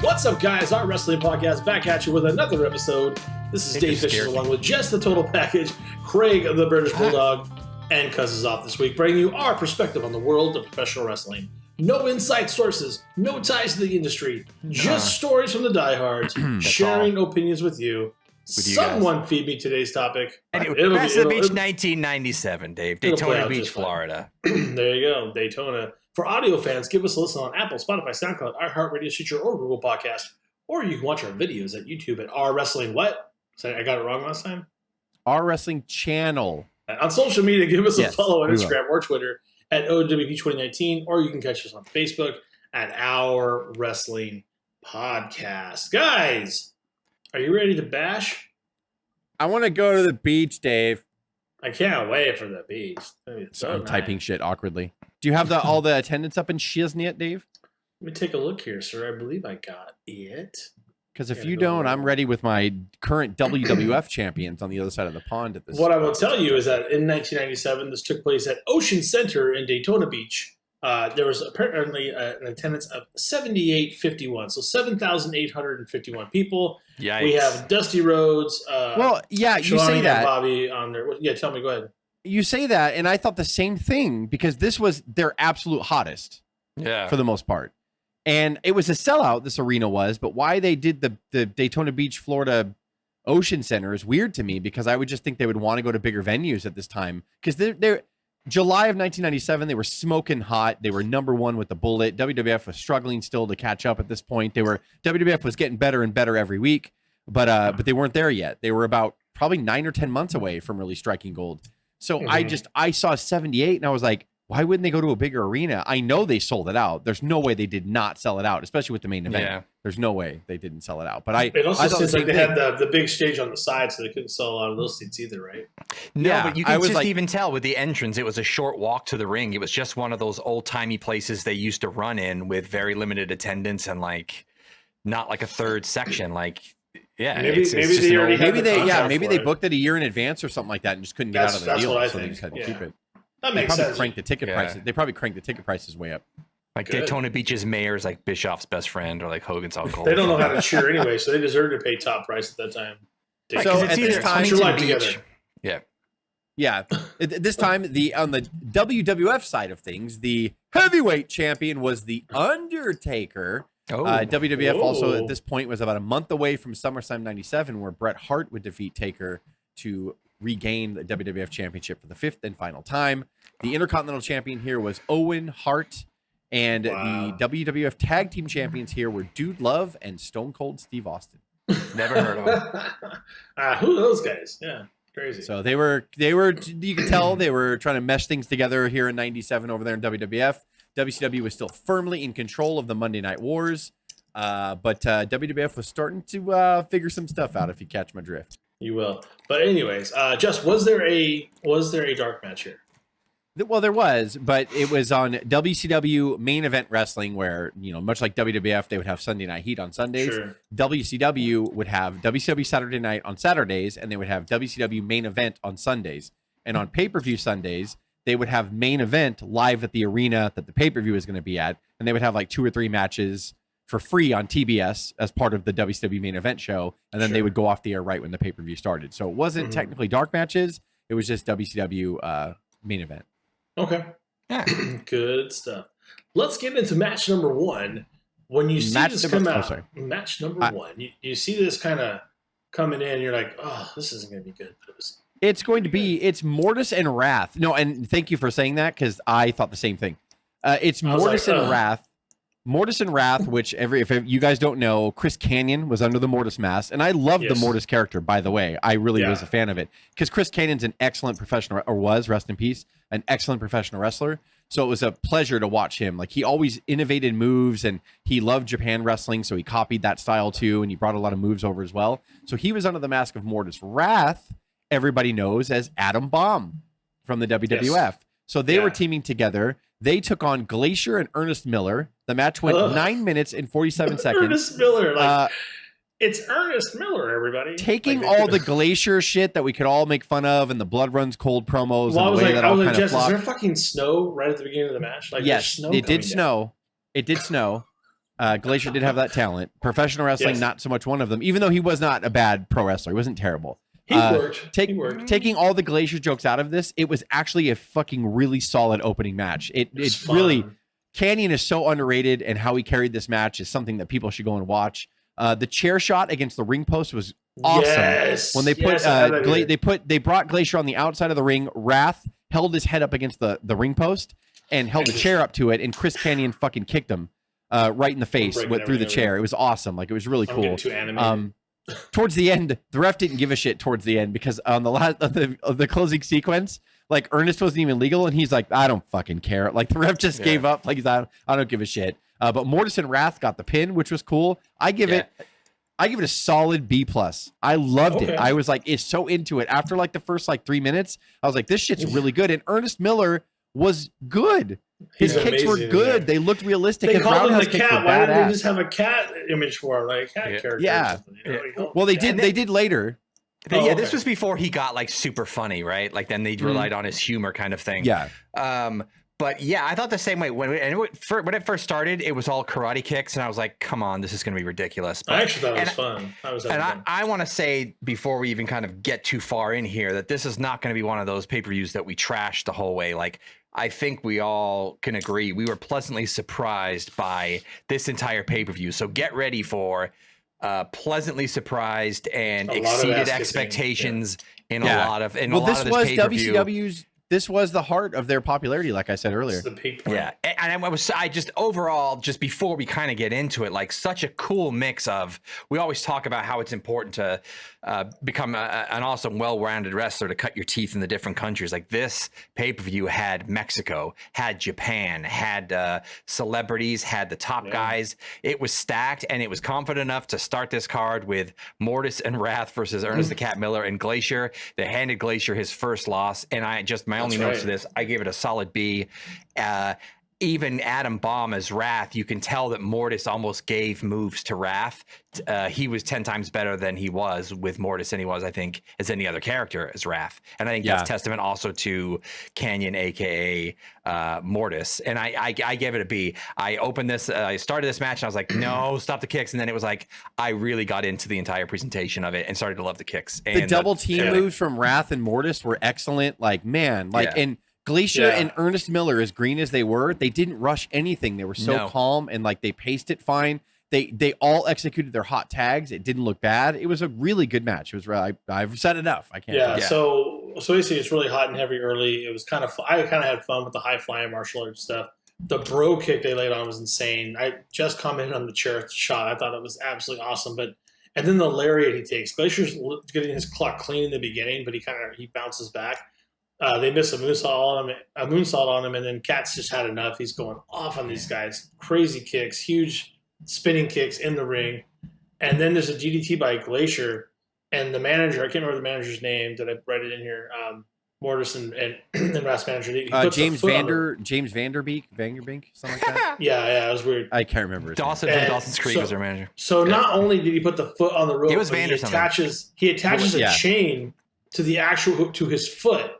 What's up, guys? Our wrestling podcast back at you with another episode. This is Dave Fisher along with Jess, the Total Package, Craig, the British Bulldog, and Cuz is off this week, bringing you our perspective on the world of professional wrestling. No inside sources, no ties to the industry, just stories from the diehards, sharing opinions with you. Someone guys. Feed me today's topic. Anyway, Best of the Beach 1997, Dave. Daytona Beach, Florida. There you go, Daytona. For audio fans, give us a listen on Apple, Spotify, SoundCloud, iHeartRadio, Stitcher, or Google Podcast. Or you can watch our videos at YouTube at R Wrestling What? Sorry, I got it wrong last time? R Wrestling Channel. And on social media, give us a follow on Instagram or Twitter at O.W.P 2019, or you can catch us on Facebook at Our Wrestling Podcast. Guys, are you ready to bash? I want to go to the beach, Dave. I can't wait for the beach. So I'm typing shit awkwardly. Do you have all the attendance up in Shizney yet, Dave? Let me take a look here, sir. I believe I got it. Because if you don't, I'm ready with my current WWF champions on the other side of the pond at this. What I will tell you is that in 1997, this took place at Ocean Center in Daytona Beach. There was apparently an attendance of 7,851, so 7,851 people. Yikes. We have Dusty Rhodes. You Shivani say that. And Bobby on there. Yeah, tell me. Go ahead. You say that, and I thought the same thing because this was their absolute hottest. Yeah. For the most part. And it was a sellout, this arena was, but why they did the Daytona Beach, Florida Ocean Center is weird to me because I would just think they would want to go to bigger venues at this time. Because they're July of 1997, they were smoking hot. They were number one with the Bullet. WWF was struggling still to catch up at this point. WWF was getting better and better every week, but they weren't there yet. They were about probably 9 or 10 months away from really striking gold. So I saw 78 and I was like, why wouldn't they go to a bigger arena? I know they sold it out. There's no way they did not sell it out, especially with the main event. Yeah. There's no way they didn't sell it out. But it also seems like they had the big stage on the side, so they couldn't sell a lot of those seats either, right? No, but you can just even tell with the entrance, it was a short walk to the ring. It was just one of those old-timey places they used to run in with very limited attendance and not like a third section. Maybe they booked it a year in advance or something like that and just couldn't get out of the deal, so they just had to keep it. That makes sense. They probably cranked the ticket prices way up. Daytona Beach's mayor's like Bischoff's best friend or like Hogan's uncle. They don't know how to cheer anyway, so they deserve to pay top price at that time. So at this time, At this time, on the WWF side of things, the heavyweight champion was the Undertaker. WWF also at this point was about a month away from SummerSlam '97, where Bret Hart would defeat Taker to regain the WWF Championship for the 5th and final time. The Intercontinental Champion here was Owen Hart, and the WWF Tag Team Champions here were Dude Love and Stone Cold Steve Austin. Never heard of them. Who are those guys? Yeah, crazy. So they were. You could tell they were trying to mesh things together here in '97 over there in WWF. WCW was still firmly in control of the Monday Night Wars, but WWF was starting to figure some stuff out. If you catch my drift. You will. But anyways, Just was there a dark match here? Well, there was, but it was on WCW Main Event Wrestling, where much like WWF, they would have Sunday Night Heat on Sundays. Sure. WCW would have WCW Saturday Night on Saturdays, and they would have WCW Main Event on Sundays. And on pay-per-view Sundays, they would have Main Event live at the arena that the pay-per-view is going to be at, and they would have like 2 or 3 matches for free on TBS as part of the WCW Main Event show, and then they would go off the air right when the pay-per-view started. So it wasn't technically dark matches; it was just WCW Main Event. Okay, good stuff. Let's get into match number 1. When you see this come out, match number 1, you see this kind of coming in, you're like, oh, this isn't going to be good. It's going to be. It's Mortis and Wrath. No, and thank you for saying that because I thought the same thing. It's Mortis and Wrath. Mortis and Wrath, which if you guys don't know, Chris Kanyon was under the Mortis mask, and I love the Mortis character, by the way. I really was a fan of it because Chris Canyon's an excellent professional, or was, rest in peace, an excellent professional wrestler. So it was a pleasure to watch him. Like, he always innovated moves, and he loved Japan wrestling, so he copied that style too, and he brought a lot of moves over as well. So he was under the mask of Mortis. Wrath, everybody knows as Adam Bomb from the WWF. Yes. So they were teaming together. They took on Glacier and Ernest Miller. The match went 9 minutes and 47 seconds. Ernest Miller, it's Ernest Miller, everybody. Taking all the Glacier shit that we could all make fun of and the Blood Runs Cold promos. Well, and the way that all kind of Jess, flopped. is there fucking snow right at the beginning of the match? Yes, it did snow. It did snow. Glacier did have that talent. Professional wrestling, not so much one of them, even though he was not a bad pro wrestler. He wasn't terrible. He worked. Taking all the Glacier jokes out of this, it was actually a fucking really solid opening match. It's really, Canyon is so underrated, and how he carried this match is something that people should go and watch. The chair shot against the ring post was awesome. Yes. When they they brought Glacier on the outside of the ring. Wrath held his head up against the ring post and held the chair up to it, and Chris Canyon fucking kicked him right in the face through the chair. It was awesome. Like, it was really cool. Towards the end, the ref didn't give a shit towards the end, because on the last of the closing sequence, like, Ernest wasn't even legal, and he's like, I don't fucking care. Like, the ref just gave up. Like, I don't give a shit. But Mortis and Wrath got the pin, which was cool. I give it a solid B+. I loved it. I was like, it's so into it. After like the first 3 minutes, I was like, this shit's really good. And Ernest Miller was good. His kicks were good. They looked realistic. They called him the cat. Why didn't they just have a cat image for him, like a cat character? Yeah. Well, they did. They did later. This was before he got like super funny, right? Like, then they relied on his humor, kind of thing. Yeah. But yeah, I thought the same way when it first started. It was all karate kicks, and I was like, "Come on, this is going to be ridiculous." But, I actually thought it was fun. I want to say, before we even kind of get too far in here, that this is not going to be one of those pay-per-views that we trashed the whole way. Like, I think we all can agree we were pleasantly surprised by this entire pay-per-view. So get ready for pleasantly surprised and exceeded expectations in a lot of this pay-per-view. WCW's. This was the heart of their popularity, like I said earlier. Yeah, and I just overall, just before we kind of get into it, like, such a cool mix of, we always talk about how it's important to become an awesome, well-rounded wrestler, to cut your teeth in the different countries. Like, this pay-per-view had Mexico, had Japan, had celebrities, had the top guys. It was stacked, and it was confident enough to start this card with Mortis and Wrath versus Ernest the Cat Miller and Glacier. They handed Glacier his first loss, and my only notes to this, I gave it a solid B. Even Adam Bomb as Wrath, you can tell that Mortis almost gave moves to Wrath. He was 10 times better than he was with Mortis than he was, I think, as any other character as Wrath. And I think that's testament also to Canyon, aka Mortis. And I gave it a B. I started this match and I was like, no, stop the kicks. And then it was like, I really got into the entire presentation of it and started to love the kicks. And the double team moves from Wrath and Mortis were excellent. Like, man, and Glacier and Ernest Miller, as green as they were, they didn't rush anything. They were so calm, and like, they paced it fine. They all executed their hot tags. It didn't look bad. It was a really good match. It was really, I've said enough. I can't. Yeah. So basically, it's really hot and heavy early. It was kind of, I kind of had fun with the high flying martial arts stuff. The bro kick they laid on was insane. I just commented on the chair shot. I thought it was absolutely awesome. And then the lariat he takes. Glacier's getting his clock clean in the beginning, but he bounces back. They miss a moonsault on him, and then Cat's just had enough. He's going off on these guys. Crazy kicks, huge spinning kicks in the ring. And then there's a DDT by Glacier, and the manager, I can't remember the manager's name, that I read it in here, Mortis and Wrath's manager. James Vanderbeek, something like that. Yeah, it was weird. I can't remember. Dawson from Dawson's Creek was their manager. So not only did he put the foot on the rope, it was he attaches a chain to the actual hook to his foot,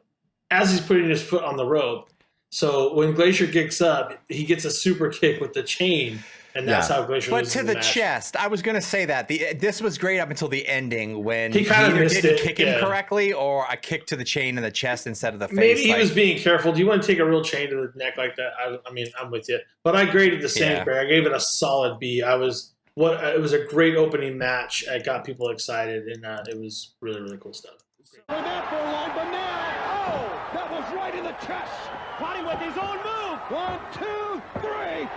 as he's putting his foot on the rope. So when Glacier kicks up, he gets a super kick with the chain, and that's how Glacier loses the match. But to the chest, I was going to say that. This was great up until the ending, when he kind of didn't kick him correctly, or a kick to the chain in the chest instead of the face. Maybe he was being careful. Do you want to take a real chain to the neck like that? I mean, I'm with you. But I graded the same. I gave it a solid B. It was a great opening match. It got people excited, and it was really, really cool stuff. That was right in the chest. Caught him with his own move. 1, 2, 3.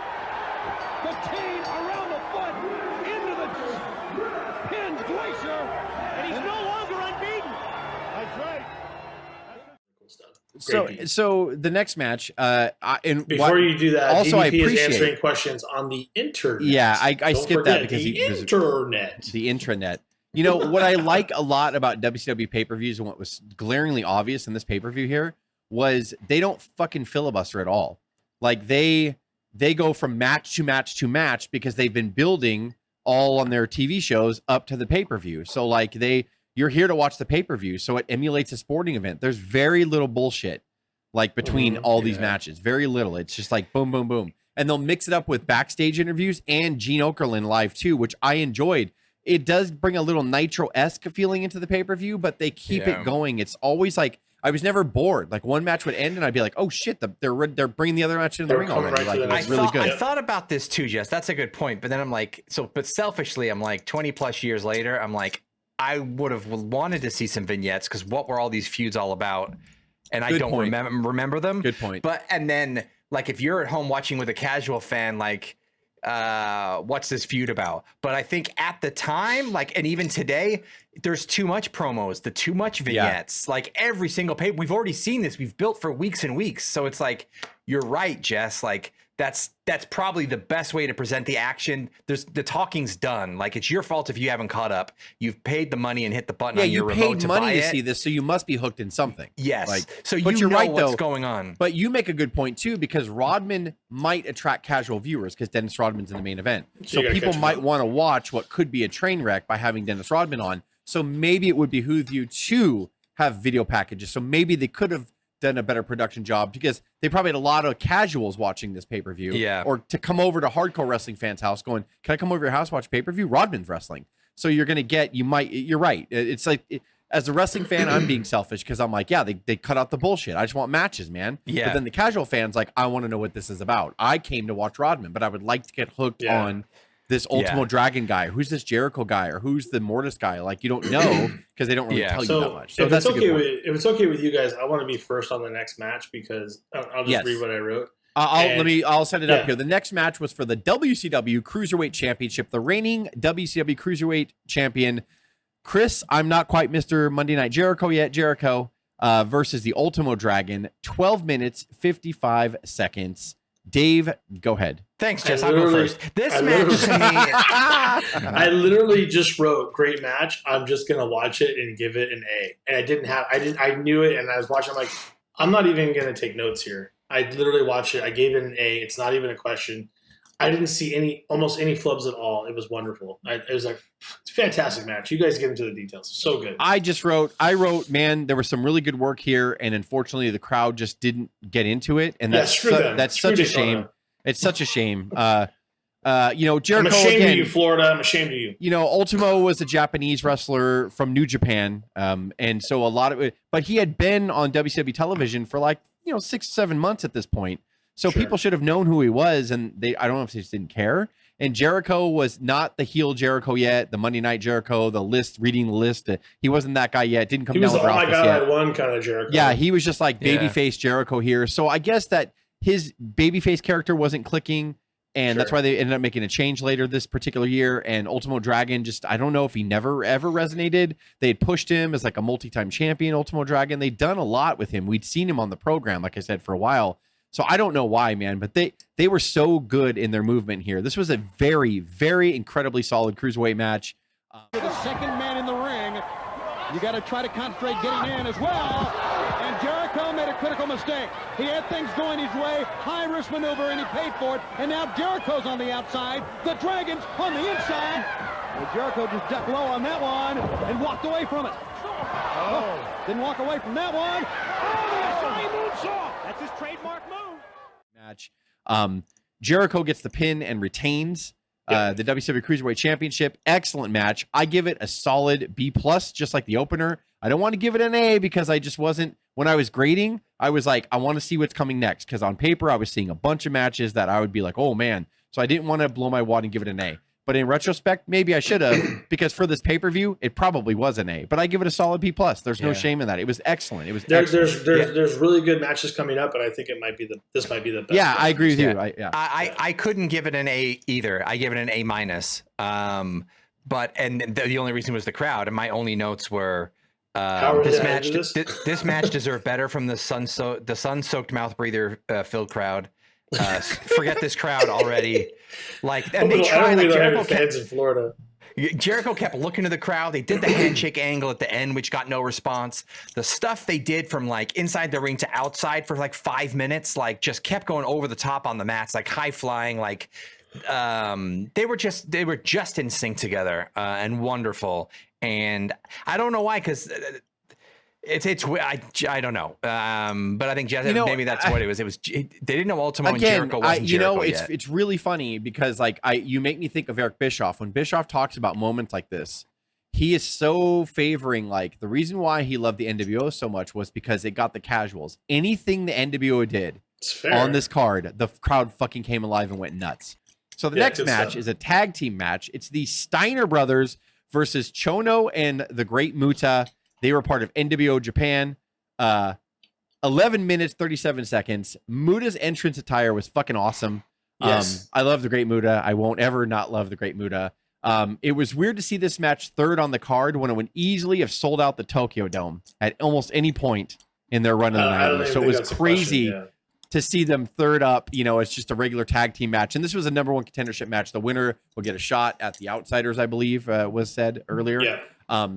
The chain around the foot into the pinned Glacier, and he's no longer unbeaten. That's right. Cool stuff. So the next match, before you do that, also DDP I appreciate is answering questions on the internet. Yeah, I skipped that because the intranet. You know, what I like a lot about WCW pay-per-views, and what was glaringly obvious in this pay-per-view here, was they don't fucking filibuster at all. Like, they go from match to match to match because they've been building all on their TV shows up to the pay-per-view. So like, you're here to watch the pay-per-view, so it emulates a sporting event. There's very little bullshit like between all these matches. Very little. It's just like boom, boom, boom. and they'll mix it up with backstage interviews and Gene Okerlund live too, which I enjoyed. It does bring a little Nitro-esque feeling into the pay-per-view, but they keep it going. It's always like, I was never bored. Like one match would end and I'd be like, oh shit, they're bringing the other match in the ring already. Like, it's really good. I thought about this too, Jess. That's a good point. But then I'm like, but selfishly, I'm like 20 plus years later, I'm like, I would have wanted to see some vignettes because what were all these feuds all about? And I don't remember them. Good point. But, and then like, if you're at home watching with a casual fan, like, what's this feud about? But I think at the time, like, and even today, there's too much promos, too much vignettes. Like every single pay, we've already seen this. We've built for weeks and weeks. So it's like, you're right, Jess. Like that's probably the best way to present the action. The talking's done. Like it's your fault if you haven't caught up. You've paid the money and hit the button on your remote to buy it. You paid money to see this, so you must be hooked in something. Yes. Like, so but you're right, what's though, going on. But you make a good point too, because Rodman might attract casual viewers because Dennis Rodman's in the main event. So people might want to watch what could be a train wreck by having Dennis Rodman on. So maybe it would behoove you to have video packages. So maybe they could have done a better production job because they probably had a lot of casuals watching this pay-per-view. Yeah. Or to come over to hardcore wrestling fans' house going, can I come over your house, watch pay-per-view? Rodman's wrestling. So you're going to get, you're right. It's like, as a wrestling fan, I'm being selfish because I'm like, yeah, they cut out the bullshit. I just want matches, man. Yeah. But then the casual fan's like, I want to know what this is about. I came to watch Rodman, but I would like to get hooked on this Ultimo Dragon guy. Who's this Jericho guy? Or who's the Mortis guy? Like, you don't know because they don't really tell you that much. So that's if it's okay with you guys, I want to be first on the next match because I'll just read what I wrote. I'll set it up here. The next match was for the WCW Cruiserweight Championship. The reigning WCW Cruiserweight Champion, Chris, I'm not quite Mr. Monday Night Jericho yet, Jericho, versus the Ultimo Dragon. 12 minutes, 55 seconds. Dave, go ahead. Thanks, Jess. I'll go first. This match to me... I literally just wrote, great match. I'm just going to watch it and give it an A. And I knew it, and I was watching. I'm like, I'm not even going to take notes here. I literally watched it. I gave it an A. It's not even a question. I didn't see almost any flubs at all. It was wonderful. It was like, it's a fantastic match. You guys get into the details. So good. I wrote, man, there was some really good work here, and unfortunately the crowd just didn't get into it. And that's such a shame. It's such a shame. Jericho, I'm ashamed of you, Florida. I'm ashamed of you. Ultimo was a Japanese wrestler from New Japan. And so a lot of it, but he had been on WCW television for 6 to 7 months at this point. So people should have known who he was, and I don't know if they just didn't care. And Jericho was not the heel Jericho yet, the Monday Night Jericho, reading the list. He wasn't that guy yet. Didn't come down with Ralphus yet. He was the I won kind of Jericho. Yeah, he was just like babyface Jericho here. So I guess that his babyface character wasn't clicking, and that's why they ended up making a change later this particular year. And Ultimo Dragon, I don't know if he never ever resonated. They had pushed him as like a multi-time champion, Ultimo Dragon. They'd done a lot with him. We'd seen him on the program, like I said, for a while. So I don't know why, man, but they were so good in their movement here. This was a very, very incredibly solid cruiserweight match. For the second man in the ring, you got to try to concentrate getting in as well. And Jericho made a critical mistake. He had things going his way, high risk maneuver, and he paid for it. And now Jericho's on the outside. The Dragon's on the inside. And Jericho just ducked low on that one and walked away from it. Didn't walk away from that one. The Asai moonsault. That's his trademark move. Match. Jericho gets the pin and retains the WCW Cruiserweight Championship. Excellent match. I give it a solid B+, just like the opener. I don't want to give it an A because I just wasn't, when I was grading, I was like, I want to see what's coming next, because on paper, I was seeing a bunch of matches that I would be like, oh man. So I didn't want to blow my wad and give it an A. But in retrospect, maybe I should have, because for this pay-per-view, it probably was an A. But I give it a solid B+. There's no shame in that. It was excellent. It was there's really good matches coming up, and I think this might be the best. Yeah, I agree with you. I couldn't give it an A either. I give it an A-. But the only reason was the crowd, and my only notes were this match deserved better from the sun-soaked mouth breather filled crowd. Forget this crowd already. Jericho kept looking to the crowd. They did the handshake angle at the end, which got no response. The stuff they did from inside the ring to outside for 5 minutes, just kept going over the top on the mats, high flying, they were just in sync together, and wonderful. And I don't know why, because I don't know. But I think Jess, maybe that's what it was. They didn't know Ultimo and Again, Jericho wasn't Jericho yet. It's really funny because like you make me think of Eric Bischoff. When Bischoff talks about moments like this, he is so favoring, like, the reason why he loved the NWO so much was because it got the casuals. Anything the NWO did on this card, the crowd fucking came alive and went nuts. So the next match is a tag team match. It's the Steiner brothers versus Chono and the Great Muta. They were part of NWO Japan. 11 minutes, 37 seconds. Muta's entrance attire was fucking awesome. Yes. I love the Great Muta. I won't ever not love the Great Muta. It was weird to see this match third on the card when it would easily have sold out the Tokyo Dome at almost any point in their run of the night. So it was crazy to see them third up. It's just a regular tag team match. And this was a number one contendership match. The winner will get a shot at the Outsiders, I believe, was said earlier. Yeah.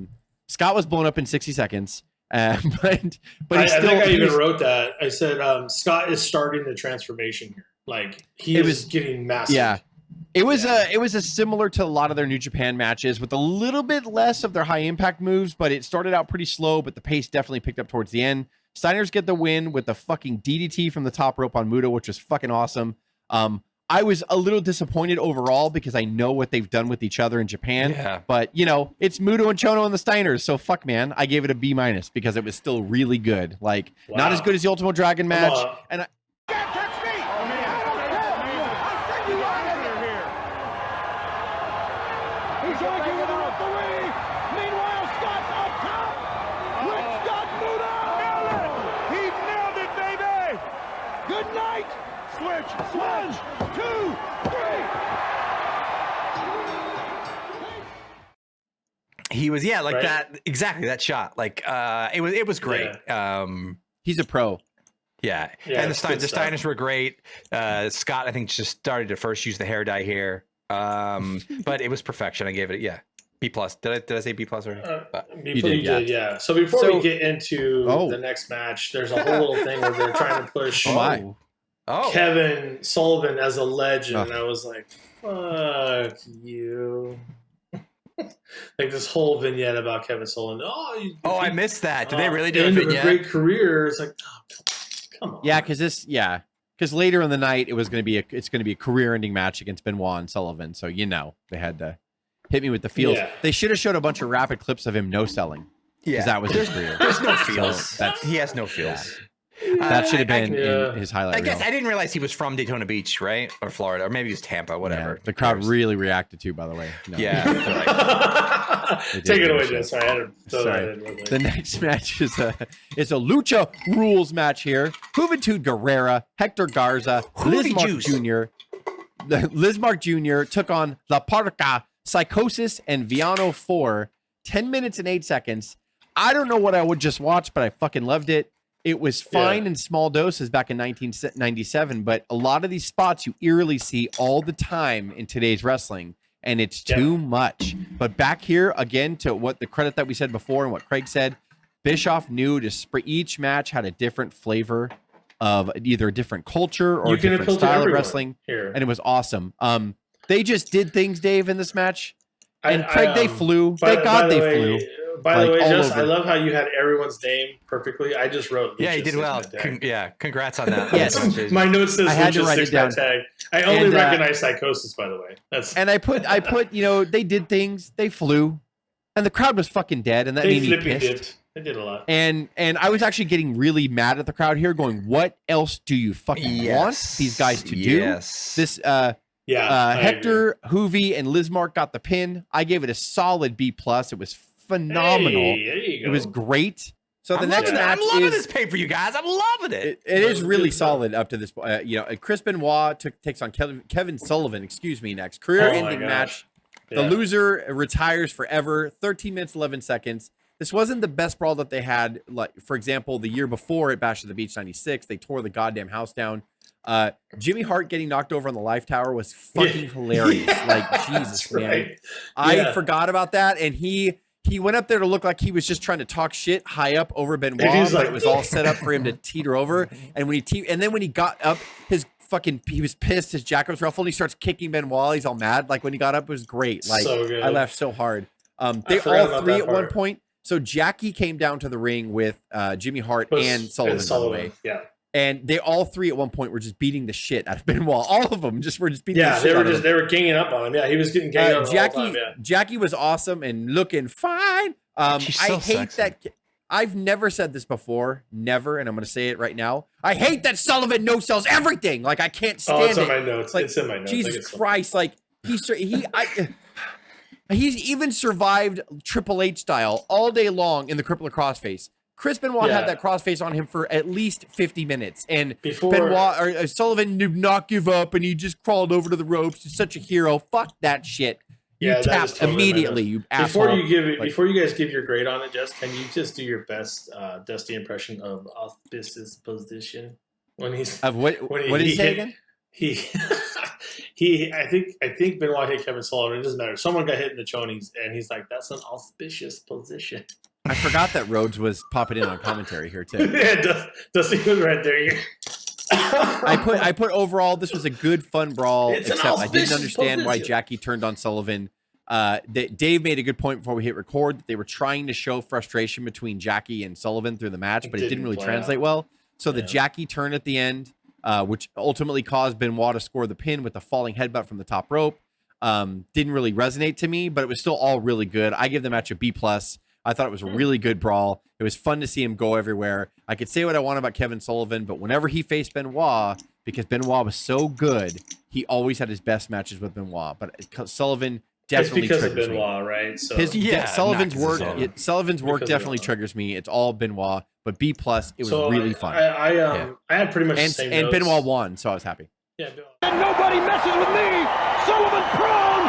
Scott was blown up in 60 seconds. But I think I even wrote that. I said Scott is starting the transformation here. Like he was getting massive. Yeah. It was a similar to a lot of their New Japan matches with a little bit less of their high impact moves, but it started out pretty slow, but the pace definitely picked up towards the end. Steiners get the win with the fucking DDT from the top rope on Muta, which was fucking awesome. I was a little disappointed overall because I know what they've done with each other in Japan, but it's Muta and Chono and the Steiners. So fuck, man, I gave it a B- because it was still really good. Like not as good as the Ultimo Dragon match. And He's arguing with the referee. Meanwhile, Scott's up top. With Scott Muta. He nailed it, baby. Good night. Switch. 1, 2, 3. He was that exactly that shot. Like it was great. Yeah. He's a pro. Yeah. And the Steiners were great. Scott, I think, just started to first use the hair dye here. But it was perfection. I gave it B+. Did I say B+ already? You did, yeah. So before we get into the next match, there's a whole little thing where they're trying to push Kevin Sullivan as a legend. And I was like, fuck you. Like this whole vignette about Kevin Sullivan. I missed that. Did they really do a end vignette? Of a great career. It's like, come on. Yeah, because later in the night it's going to be a career-ending match against Benoit and Sullivan. So they had to hit me with the feels. Yeah. They should have showed a bunch of rapid clips of him no selling. Yeah, that was his career. There's no feels. He has no feels. Yeah. That should have been in his highlight. I guess I didn't realize he was from Daytona Beach, right, or Florida, or maybe he was Tampa, whatever. Yeah, the crowd really reacted to, by the way. No. Yeah. Take it away, Jess. Sorry. The next match is a Lucha Rules match here. Juventud Guerrera, Hector Garza, Lismark Jr. took on La Parca, Psychosis, and Viano 4. 10 minutes and 8 seconds. I don't know what I would just watch, but I fucking loved it. It was fine in small doses back in 1997, but a lot of these spots you eerily see all the time in today's wrestling, and it's too much. But back here, again, to what the credit that we said before and what Craig said, Bischoff knew each match had a different flavor of either a different culture or a different style of wrestling, and it was awesome. They just did things, Dave, in this match. And Craig, they flew. Thank God they flew. By the way, Jess, I love how you had everyone's name perfectly. I just wrote. Yeah, you did well. Congrats on that. Yes, my note says Lucha 6-pack tag. I only recognize Psychosis, by the way. And I put, they did things. They flew, and the crowd was fucking dead, and that made me pissed. They did a lot. And I was actually getting really mad at the crowd here, going, "What else do you fucking want these guys to do?" This. Hector, Hoovy, and Lismark got the pin. I gave it a solid B+. It was phenomenal. Hey, there you go. It was great. So the next match I'm loving this pay for you guys. I'm loving it. It is really solid up to this point. Chris Benoit takes on Kevin Sullivan. Next career-ending match. The loser retires forever. 13 minutes 11 seconds. This wasn't the best brawl that they had. Like, for example, the year before at Bash of the Beach '96, they tore the goddamn house down. Jimmy Hart getting knocked over on the Life Tower was fucking hilarious. Like, Jesus, man. Right. I forgot about that, and he went up there to look like he was just trying to talk shit high up over Benoit, but it was all set up for him to teeter over. And when he got up, he was pissed. His jacket was ruffled. He starts kicking Benoit. He's all mad. Like, when he got up, it was great. Like, so good. I laughed so hard. They all three at one point So Jackie came down to the ring with Jimmy Hart and Sullivan, by the way. Yeah. And they all three at one point were just beating the shit out of Benoit. All of them were just beating the shit out of him. Yeah, they were ganging up on him. Yeah, he was getting ganged up Jackie, all the time. Yeah. Jackie was awesome and looking fine. I hate sexy. that. I've never said this before, never, and I'm going to say it right now. I hate that Sullivan no-sells everything. Like, I can't stand it. It's on my notes. Like, it's in my notes. Jesus Christ, like, he's even survived Triple H style all day long in the crippler crossface. Chris Benoit had that crossface on him for at least 50 minutes. And Benoit or Sullivan did not give up, and he just crawled over to the ropes. He's such a hero. Fuck that shit. You tapped totally immediately, you asshole. Before you guys give your grade on it, Jess, can you just do your best Dusty impression of auspicious position when he's what did he say again? I think Benoit hit Kevin Sullivan. It doesn't matter. Someone got hit in the chonies, and he's like, "That's an auspicious position." I forgot that Rhodes was popping in on commentary here too. Yeah, Dusty was right there. I put overall, this was a good, fun brawl. Except I didn't understand why position. Jackie turned on Sullivan. Dave made a good point before we hit record that they were trying to show frustration between Jackie and Sullivan through the match, but it didn't really translate well. So the Jackie turn at the end, which ultimately caused Benoit to score the pin with the falling headbutt from the top rope, didn't really resonate to me, but it was still all really good. I give the match a B+. I thought it was a really good brawl. It was fun to see him go everywhere. I could say what I want about Kevin Sullivan, but whenever he faced Benoit, because Benoit was so good, he always had his best matches with Benoit. But Sullivan definitely it's because triggers of Benoit, me. right? So Sullivan's work definitely triggers me. It's all Benoit, but B+. It was really fun. I had pretty much the same and notes. Benoit won, so I was happy. Yeah, And nobody messes with me. Sullivan prone.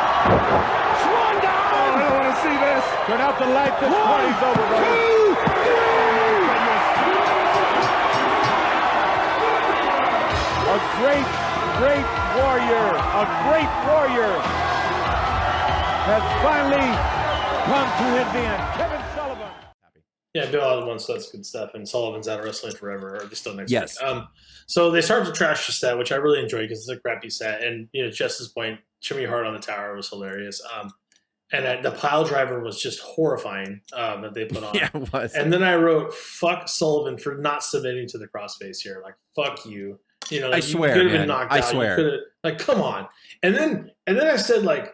Swan down. I don't want to see this. Turn out the light. This party's over, brother. 2, 3. A great warrior. A great warrior has finally come to his end. Kevin Sullivan. Yeah, Bill won, so that's good stuff. And Sullivan's out of wrestling forever, or just still next week. Yes. So they started to trash the set, which I really enjoyed because it's a crappy set. And Jess's point, Jimmy Hart on the tower was hilarious. And the pile driver was just horrifying that they put on. Yeah, it was. And then I wrote, "Fuck Sullivan for not submitting to the crossface here. Like, fuck you. I swear, you could have man. been knocked I out. swear. Like, come on." And then I said, like,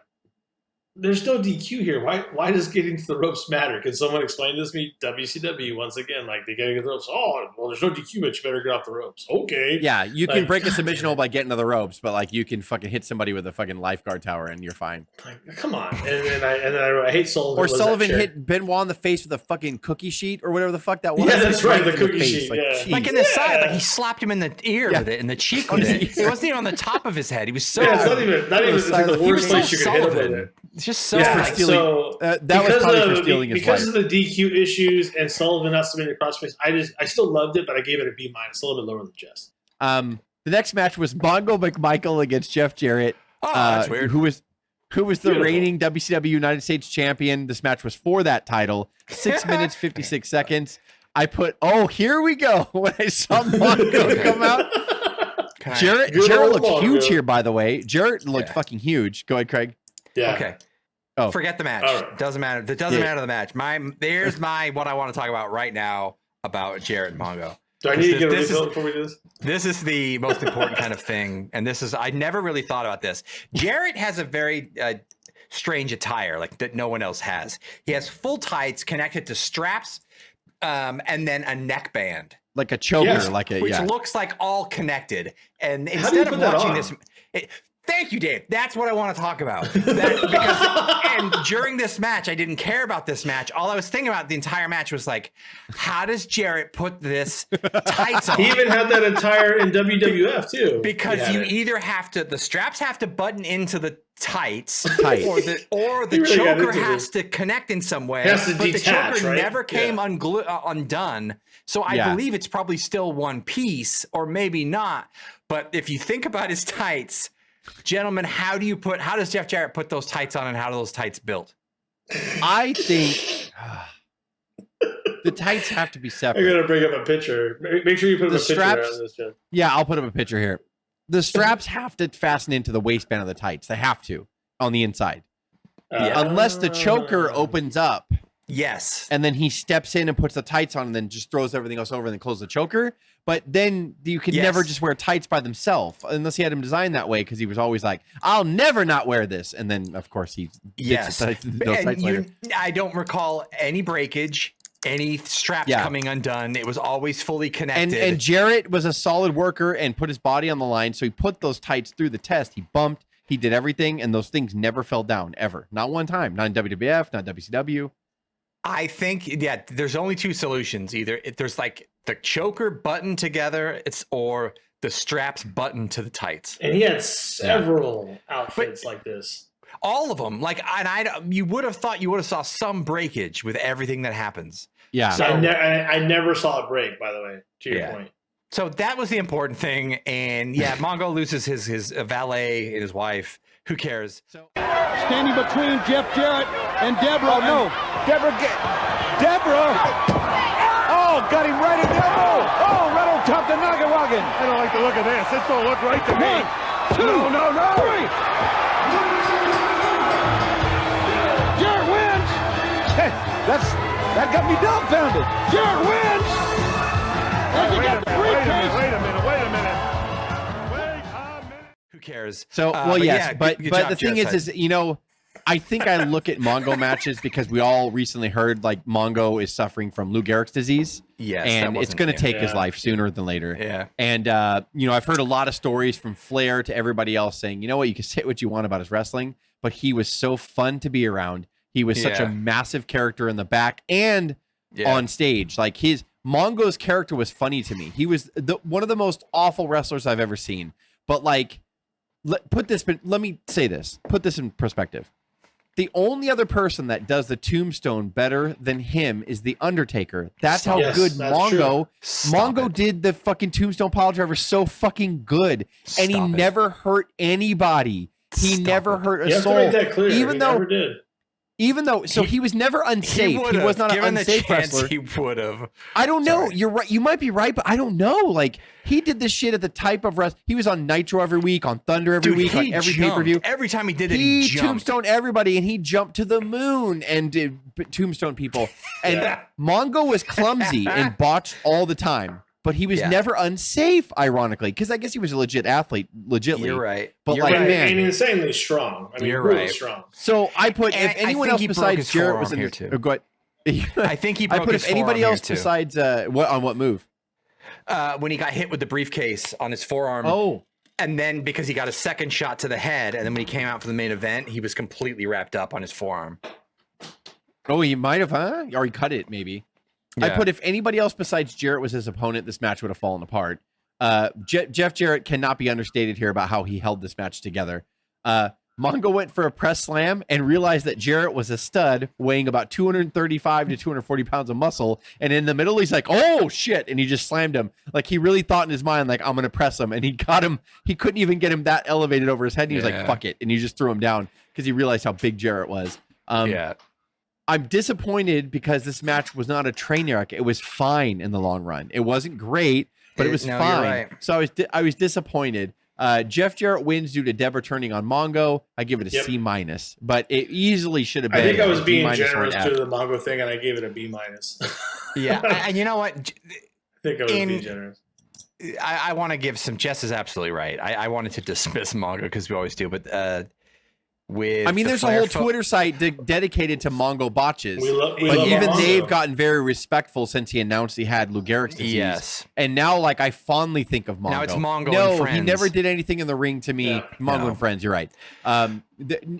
there's no DQ here. Why does getting to the ropes matter? Can someone explain this to me? WCW, once again, like, they gotta get the ropes. Oh, well, there's no DQ, but you better get off the ropes. Okay. Yeah, you can Like, break a submission hold by getting to the ropes, but like you can fucking hit somebody with a fucking lifeguard tower and you're fine. Like, come on. And then I wrote, I hate Sullivan. Or Sullivan hit Benoit in the face with a fucking cookie sheet or whatever the fuck that was. Yeah, that's right, the in cookie face. sheet, Like, yeah. jeez. Like in the side, like he slapped him in the ear with it, in the cheek with it. It wasn't even on the top of his head. He was so. Yeah, it's not even it's like the worst place you could hit him with it. It's just so. Yeah, like, so that was probably for stealing his because life. of the DQ issues and Sullivan not submitting crossface, I still loved it, but I gave it a B-, a little bit lower than Jess. The next match was Mongo McMichael against Jeff Jarrett. that's weird. Who was the reigning WCW United States champion. This match was for that title. 6 minutes, 56 seconds. I put, here we go. When I saw Mongo come out. Jarrett looked huge here, by the way. Jarrett looked fucking huge. Go ahead, Craig. Yeah. Okay. Oh. Forget the match. Right. Doesn't matter. It doesn't matter the match. There's what I want to talk about right now about Jarrett and Mongo. Do I need to get a refill before we do this? This is the most important kind of thing, and I never really thought about this. Jarrett has a very strange attire, like that no one else has. He has full tights connected to straps, and then a neckband, like a choker, which looks like all connected. And How do you instead of put that watching on? this. Thank you, Dave. That's what I want to talk about. And during this match, I didn't care about this match. All I was thinking about the entire match was like, how does Jarrett put this tights on? He even had that attire in WWF too. Because you either have to, the straps have to button into the tights, Tight. or the really choker got into has this. to connect in some way. It has to but detach, the choker right? never came undone. So I believe it's probably still one piece, or maybe not. But if you think about his tights, gentlemen, how does Jeff Jarrett put those tights on, and how do those tights built? I think the tights have to be I separate. gotta bring up a picture. Make sure you put up a picture straps- on this, Jeff. Yeah, I'll put up a picture here. The straps have to fasten into the waistband of the tights. They have to on the inside. Unless the choker opens up Yes. And then he steps in and puts the tights on and then just throws everything else over and then closes the choker. But then you could never just wear tights by themselves unless he had them designed that way, because he was always like, I'll never not wear this. And then, of course, he yes. those tights later. I don't recall any breakage, any straps coming undone. It was always fully connected. And Jarrett was a solid worker and put his body on the line. So he put those tights through the test. He bumped. He did everything. And those things never fell down, ever. Not one time. Not in WWF, not WCW. I think, there's only two solutions. Either there's like the choker button together, or the straps button to the tights. And he had several outfits like this. All of them. Like, and you would have thought you would have saw some breakage with everything that happens. Yeah. So I never saw a break, by the way, to your point. So that was the important thing. And Mongo loses his valet and his wife. Who cares? Standing between Jeff Jarrett and Deborah. Oh, no. Deborah. Oh, got him right in the elbow. Oh, right on top the Nagawagan. I don't like the look of this. This don't look right to me. 1, 2, No. 3. Jarrett wins. That got me dumbfounded. Jarrett wins. And he got the briefcase. Wait a minute. Who cares? So, but the thing is, I think I look at Mongo matches because we all recently heard like Mongo is suffering from Lou Gehrig's disease. Yes, and it's going to take his life sooner than later. Yeah. And, I've heard a lot of stories from Flair to everybody else saying, you know what, you can say what you want about his wrestling, but he was so fun to be around. He was such a massive character in the back and on stage. Like Mongo's character was funny to me. He was one of the most awful wrestlers I've ever seen. But like, let me say this, put this in perspective. The only other person that does the tombstone better than him is the Undertaker. That's how good Mongo did the fucking tombstone pile driver so fucking good. And he never hurt anybody. He never hurt a soul. You have to make that clear. Even though he was never unsafe. He was not an unsafe wrestler. He would have. I don't know. You're right. You might be right, but I don't know. Like, he did this shit at the type of wrestling. He was on Nitro every week, on Thunder every week, on every pay-per-view. Every time he did it, he tombstoned everybody, and he jumped to the moon and did tombstone people. And Mongo was clumsy and botched all the time. But he was never unsafe, ironically, because I guess he was a legit athlete, legitly. You're right. But You're like, right. man, and insanely strong. I mean, you're really right. strong. So I put if anyone else besides Jarrett was in here too. I think he broke I put his if anybody else too. besides what move? When he got hit with the briefcase on his forearm. Oh. And then because he got a second shot to the head, and then when he came out for the main event, he was completely wrapped up on his forearm. Oh, he might have, huh? Or he cut it, maybe. Yeah. I put if anybody else besides Jarrett was his opponent, this match would have fallen apart. Jeff Jarrett cannot be understated here about how he held this match together. Mongo went for a press slam and realized that Jarrett was a stud weighing about 235 to 240 pounds of muscle. And in the middle, he's like, oh, shit. And he just slammed him. Like, he really thought in his mind, like, I'm going to press him. And he got him. He couldn't even get him that elevated over his head. And he was like, fuck it. And he just threw him down because he realized how big Jarrett was. I'm disappointed because this match was not a train wreck. It was fine in the long run. It wasn't great, but it was fine. Right. So I was disappointed. Jeff Jarrett wins due to Deborah turning on Mongo. I give it a C-, but it easily should have been. I think I was being generous to the Mongo thing, and I gave it a B-. Yeah, and you know what? I think I was being generous. I want to give some. Jess is absolutely right. I wanted to dismiss Mongo because we always do, but there's a whole Twitter site dedicated to Mongo botches. But even they've gotten very respectful since he announced he had Lou Gehrig's disease. Yes. And now, like, I fondly think of Mongo. Now it's Mongo and Friends. He never did anything in the ring to me. Yeah. Mongo and Friends, you're right.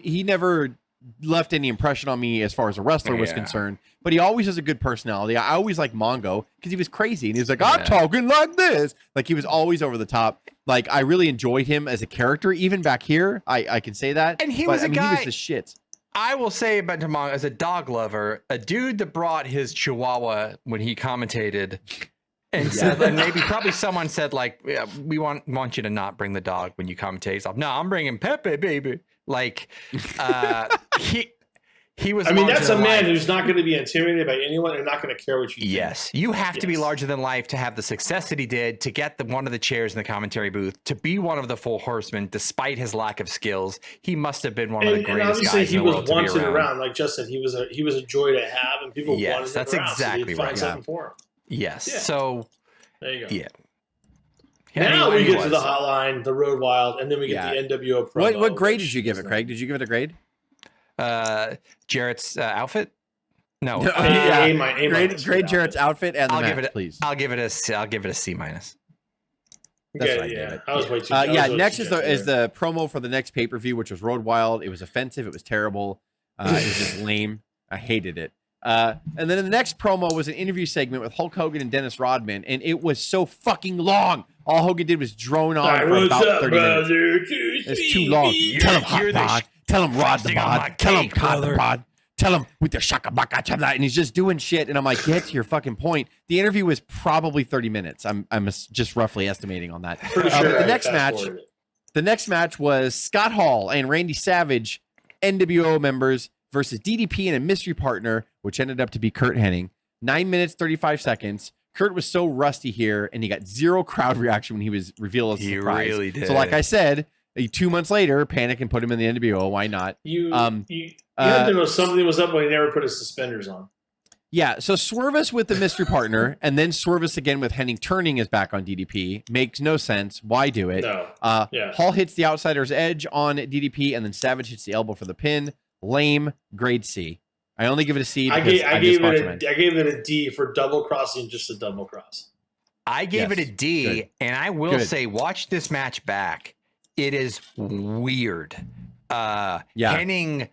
He never left any impression on me as far as a wrestler was concerned. But he always has a good personality. I always like Mongo because he was crazy. And he was like, I'm talking like this. Like, he was always over the top. Like, I really enjoyed him as a character. Even back here, I can say that. And he was a guy. He was the shit. I will say about Mongo, as a dog lover, a dude that brought his Chihuahua when he commentated and said, and probably someone said, like, we want you to not bring the dog when you commentate. He's like, no, I'm bringing Pepe, baby. Like, he He was. I mean, larger that's a than man life. who's not going to be intimidated by anyone and not going to care what you think. Yes, you have to be larger than life to have the success that he did, to get one of the chairs in the commentary booth, to be one of the Four Horsemen, despite his lack of skills. He must have been one of the greatest guys in the world to be around. And obviously, he was wanted around. Like Justin, he was a joy to have, and people wanted him around. That's exactly so right. Something for him. Yes. Yeah. So there you go. Yeah. Now we get to the hotline, the Road Wild, and then we get the NWO promo. What grade did you give it, Craig? Did you give it a grade? Jarrett's outfit? No. Grade Jarrett's outfit and the match, please. I'll give it a C minus. That's what I gave it. I was way too. Next is the promo for the next pay-per-view, which was Road Wild. It was offensive. It was terrible. It was just lame. I hated it. And then the next promo was an interview segment with Hulk Hogan and Dennis Rodman, and it was so fucking long. All Hogan did was drone on for about 30 minutes. It's too long. Tell him hot bod. Tell him Rod the bod. Tell him Cod the bod. Tell him with the shaka baka, and he's just doing shit. And I'm like, get to your fucking point. The interview was probably 30 minutes. I'm just roughly estimating on that. Pretty sure the next match was Scott Hall and Randy Savage, NWO members, versus DDP and a mystery partner, which ended up to be Curt Hennig. 9 minutes, 35 seconds. Kurt was so rusty here, and he got zero crowd reaction when he was revealed as a surprise. He really did. So like I said, 2 months later, panic and put him in the NWO. Why not? You had to know something was up when he never put his suspenders on. Yeah, so swerve us with the mystery partner, and then swerve us again with Hennig turning his back on DDP. Makes no sense. Why do it? No. Hall hits the outsider's edge on DDP, and then Savage hits the elbow for the pin. Lame, grade C. I only give it a C because I gave it a D for double crossing, just a double cross. I gave it a D, and I will say, watch this match back. It is weird. Hennig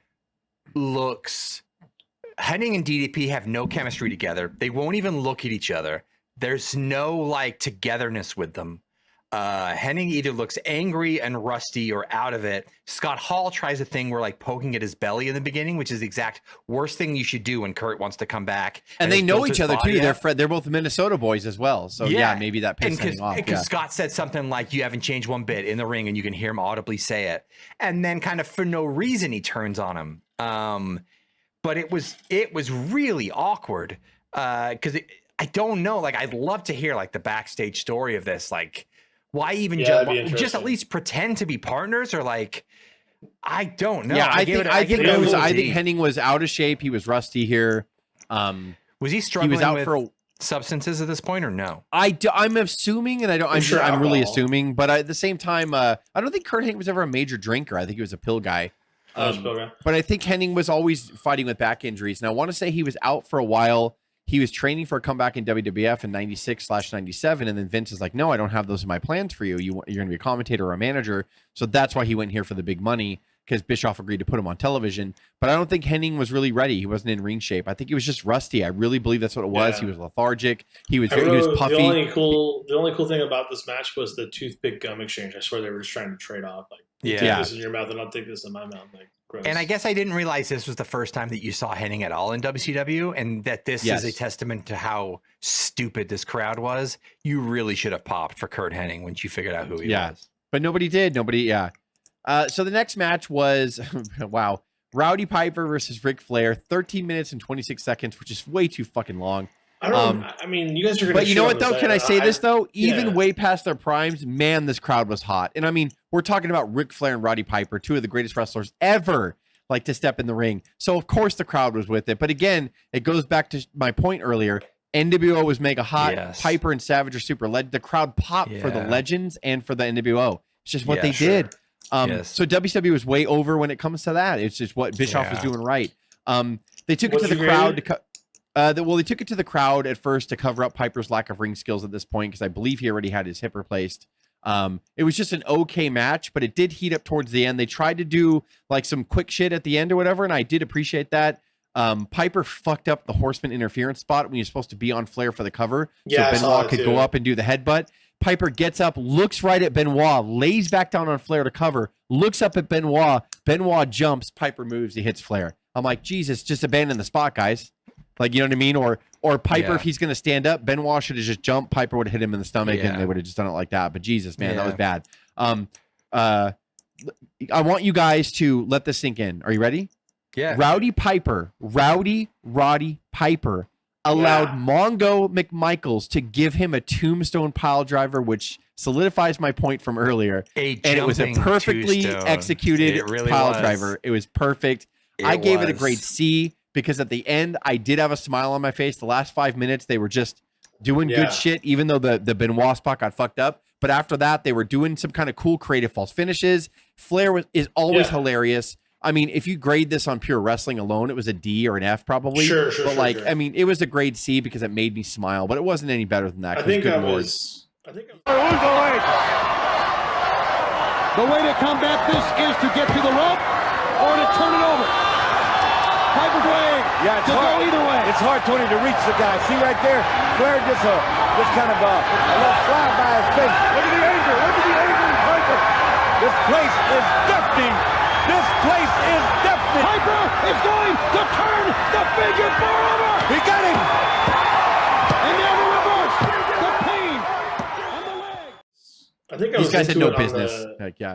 and DDP have no chemistry together. They won't even look at each other. There's no togetherness with them. Hennig either looks angry and rusty or out of it. Scott Hall tries a thing where poking at his belly in the beginning, which is the exact worst thing you should do when Kurt wants to come back. And they know each other too. They're both Minnesota boys as well. So maybe that pisses Hennig off. Because Scott said something like, "You haven't changed one bit" in the ring, and you can hear him audibly say it. And then kind of for no reason, he turns on him. But it was really awkward because I don't know. I'd love to hear the backstage story of this. Why even just at least pretend to be partners or I don't know. Yeah, I think Hennig was out of shape. He was rusty here. Was he struggling with substances at this point or no? I'm assuming, and I'm really assuming, but at the same time, I don't think Curt Hennig was ever a major drinker. I think he was a pill guy. But I think Hennig was always fighting with back injuries. And I want to say he was out for a while. He was training for a comeback in WWF in 96/97. And then Vince is like, no, I don't have those in my plans for you. You're going to be a commentator or a manager. So that's why he went here for the big money, because Bischoff agreed to put him on television. But I don't think Hennig was really ready. He wasn't in ring shape. I think he was just rusty. I really believe that's what it was. Yeah. He was lethargic. He was puffy. The only cool thing about this match was the toothpick gum exchange. I swear they were just trying to trade off. Take this in your mouth and I'll take this in my mouth. Gross. And I guess I didn't realize this was the first time that you saw Hennig at all in WCW, and that this is a testament to how stupid this crowd was. You really should have popped for Curt Hennig once you figured out who he was. But nobody did. So the next match was, wow, Rowdy Piper versus Ric Flair, 13 minutes and 26 seconds, which is way too fucking long. I mean, you guys are going to. But you know what, though? Can I say this, though? Even way past their primes, man, this crowd was hot. And I mean, we're talking about Ric Flair and Roddy Piper, two of the greatest wrestlers ever, to step in the ring. So, of course, the crowd was with it. But again, it goes back to my point earlier. NWO was mega hot. Yes. Piper and Savage are super legend. The crowd popped for the legends and for the NWO. It's just what they did. So WCW was way over when it comes to that. It's just what Bischoff was doing right. They took it to the crowd to cut. They took it to the crowd at first to cover up Piper's lack of ring skills at this point, because I believe he already had his hip replaced. It was just an okay match, but it did heat up towards the end. They tried to do some quick shit at the end or whatever, and I did appreciate that. Piper fucked up the Horseman interference spot when you're supposed to be on Flair for the cover, so Benoit could go up and do the headbutt. Piper gets up, looks right at Benoit, lays back down on Flair to cover, looks up at Benoit. Benoit jumps, Piper moves, he hits Flair. I'm like, Jesus, just abandon the spot, guys. You know what I mean? Or Piper, if he's going to stand up, Benoit should have just jumped. Piper would have hit him in the stomach, and they would have just done it like that. But Jesus, man, that was bad. I want you guys to let this sink in. Are you ready? Yeah. Rowdy Roddy Piper allowed Mongo McMichaels to give him a tombstone pile driver, which solidifies my point from earlier. And it was a perfectly executed pile driver. It was perfect. I gave it a grade C because at the end, I did have a smile on my face. The last 5 minutes, they were just doing good shit, even though the Benoit spot got fucked up. But after that, they were doing some kind of cool creative false finishes. Flair is always hilarious. I mean, if you grade this on pure wrestling alone, it was a D or an F probably. Sure. I mean, it was a grade C because it made me smile, but it wasn't any better than that. I think I was. The way to combat this is to get to the rope or to turn it over. Piper's way. Yeah, it's hard. Go either way. It's hard, Tony, to reach the guy. See right there, Flair just kind of a little fly by his face. Look at the anger. Look at the anger in Piper. This place is deafening. This place is deafening. Piper is going to turn the figure four over. He got him. And now the reverse. The pain on the legs. I think these guys had no business.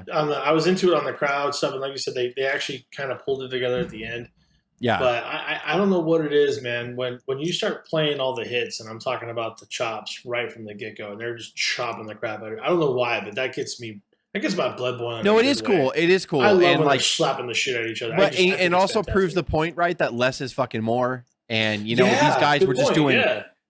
I was into it on the crowd stuff, and like you said, they actually kind of pulled it together at the end. Yeah. But I don't know what it is, man. When you start playing all the hits, and I'm talking about the chops right from the get-go, and they're just chopping the crap out of it. I don't know why, but that gets me. That gets my blood boiling. No, it is cool. It is cool. I love when they're slapping the shit at each other. But and also proves the point, right? That less is fucking more. And you know, these guys were just doing.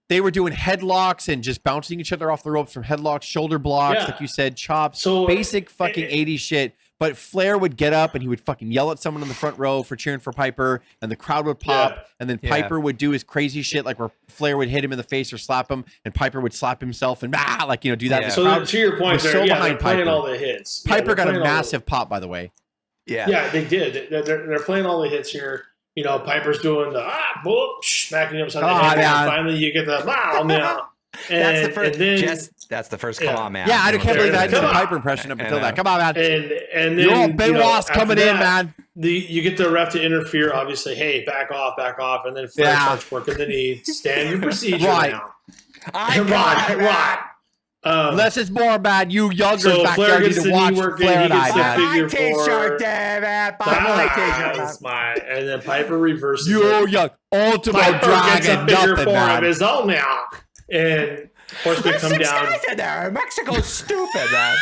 They were doing headlocks and just bouncing each other off the ropes from headlocks, shoulder blocks, like you said, chops, basic fucking 80s shit. But Flair would get up and he would fucking yell at someone in the front row for cheering for Piper, and the crowd would pop, and then Piper would do his crazy shit, like where Flair would hit him in the face or slap him, and Piper would slap himself and do that. So to your point, they're playing Piper. all the hits. Piper got a massive pop, by the way. Yeah, they did. They're playing all the hits here. You know, Piper's doing the smacking him upside the head. And finally, you get the now. That's the first. That's the first. Come on, man. Yeah, I can't believe I did a Piper impression up until that. Come on, man. And then you're Benoit's coming in, man. You get the ref to interfere. Obviously, hey, back off, and then Flair starts working. Then he standard procedure now. Right. Less is more, man. You youngers back there need to watch Flair and I, man. T-shirt, and then Piper reverses. You young Ultimate Dragon, nothing, man. Of his own now, and Horseman come down. There. Mexico's stupid, man.